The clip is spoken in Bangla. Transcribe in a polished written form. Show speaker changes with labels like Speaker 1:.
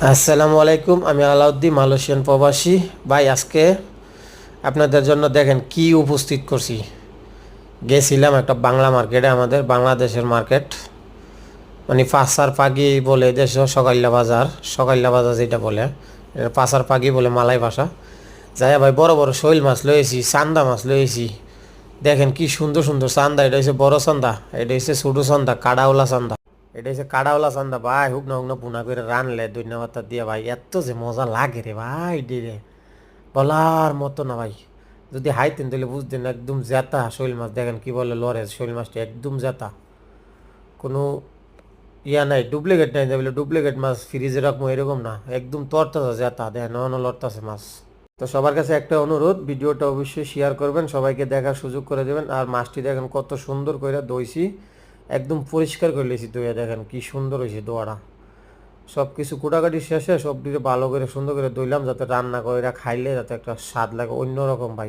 Speaker 1: আসসালামু আলাইকুম, আমি আলাউদ্দিন মালয়েশিয়ান প্রবাসী। ভাই আজকে আপনাদের জন্য দেখেন কি উপস্থিত করছি। গেছিলাম একটা বাংলা মার্কেটে, আমাদের বাংলাদেশের মার্কেট, মানে পাসার পাগি বলে দেশে, সকাল্লা বাজার, সকাল্লা বাজার যেটা বলে, এটা পাসার পাগি বলে মালাই ভাষা। যাই ভাই, বড় বড় শৈল মাছ লয়েছি, চান্দা মাছ লয়েছি। দেখেন কি সুন্দর সুন্দর চান্দা। এটা হচ্ছে বড় চান্দা, এটা হচ্ছে ছোটো চান্দা, কাড়াওলা চান্দা। এটা হচ্ছে কাড়াওলা চান্দা ভাই। হুক না পুনা করে রানলে ধন্যা পাতা দিয়ে ভাই, এত যে মজা লাগে রে ভাই, রে বলার মতো না ভাই। যদি হাইতেন তাহলে বুঝতেন, একদম জেতা শৈল মাছ। দেখেন কি বলে লরে, শৈল মাছটা একদম জেতা, কোনো ইয়া নাই, ডুপ্লিকেট নাই। বলে ডুপ্লিকেট মাছ ফ্রিজে রাখবো এরকম না, একদম তরতাজা জেতা। দেখেন লড়তাছে মাছ। তো সবার কাছে একটা অনুরোধ, ভিডিওটা অবশ্যই শেয়ার করবেন, সবাইকে দেখার সুযোগ করে দেবেন। আর মাছটি দেখেন কত সুন্দর করে দইছি, একদম পরিষ্কার করে লেছি দইয়া। দেখেন কি সুন্দর হয়েছে দোয়াটা। সব কিছু কুটাকাটি শেষে সব দিকে ভালো করে সুন্দর করে দইলাম, যাতে রান্না করে খাইলে যাতে একটা স্বাদ লাগে অন্যরকম ভাই।